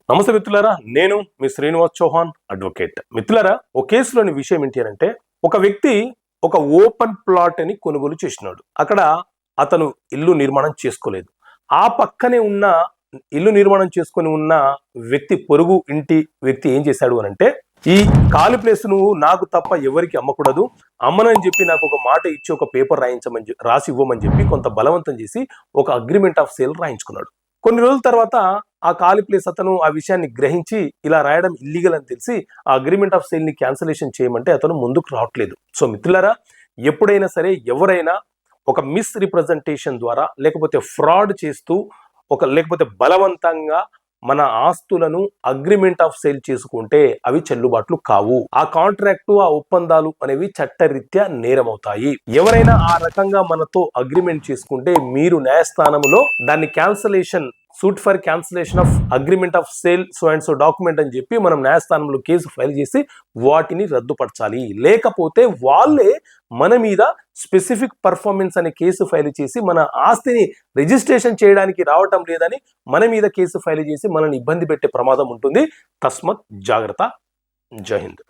నమస్తే మిత్రులారా, నేను మీ శ్రీనివాస్ చౌహాన్ అడ్వకేట్. మిత్రులారా, ఒక కేసులోని విషయం ఏంటి అంటే, ఒక వ్యక్తి ఒక ఓపెన్ ప్లాట్ అని కొనుగోలు చేసినాడు. అక్కడ అతను ఇల్లు నిర్మాణం చేసుకోలేదు. ఆ పక్కనే ఉన్న ఇల్లు నిర్మాణం చేసుకొని ఉన్న పొరుగు ఇంటి వ్యక్తి ఏం చేశాడు అని అంటే, ఈ ఖాళీ ప్లేస్ నువ్వు నాకు తప్ప ఎవరికి అమ్మకూడదు, అమ్మనని చెప్పి నాకు ఒక మాట ఇచ్చి ఒక పేపర్ రాసి ఇవ్వమని చెప్పి కొంత బలవంతం చేసి ఒక అగ్రిమెంట్ ఆఫ్ సేల్ రాయించుకున్నాడు. కొన్ని రోజుల తర్వాత ఆ ఖాళీ ప్లేస్ అతను ఆ విషయాన్ని గ్రహించి ఇలా రాయడం ఇల్లీగల్ అని తెలిసి ఆ అగ్రిమెంట్ ఆఫ్ సేల్ ని క్యాన్సిలేషన్ చేయమంటే అతను ముందుకు రావట్లేదు. సో మిత్రులారా, ఎప్పుడైనా సరే ఎవరైనా ఒక మిస్ రిప్రజెంటేషన్ ద్వారా లేకపోతే ఫ్రాడ్ చేస్తూ లేకపోతే బలవంతంగా మన ఆస్తులను అగ్రిమెంట్ ఆఫ్ సేల్ చేసుకుంటే అవి చెల్లుబాట్లు కావు. ఆ కాంట్రాక్టు, ఆ ఒప్పందాలు అనేవి చట్టరీత్యా నేరమవుతాయి. ఎవరైనా ఆ రకంగా మనతో అగ్రిమెంట్ చేసుకుంటే మీరు న్యాయస్థానంలో దాన్ని cancellation, suit for cancellation of agreement of sale so and so document అని చెప్పి మనం న్యాయస్థానంలో కేసు ఫైల్ చేసి వాటిని రద్దుపరచాలి. లేకపోతే వాళ్ళే మన మీద స్పెసిఫిక్ పర్ఫార్మెన్స్ అనే కేసు ఫైల్ చేసి మన ఆస్తిని రిజిస్ట్రేషన్ చేయడానికి రావటం లేదని మన మీద కేసు ఫైల్ చేసి మనల్ని ఇబ్బంది పెట్టే ప్రమాదం ఉంటుంది. తస్మత్ జాగ్రత్త. జై హింద్.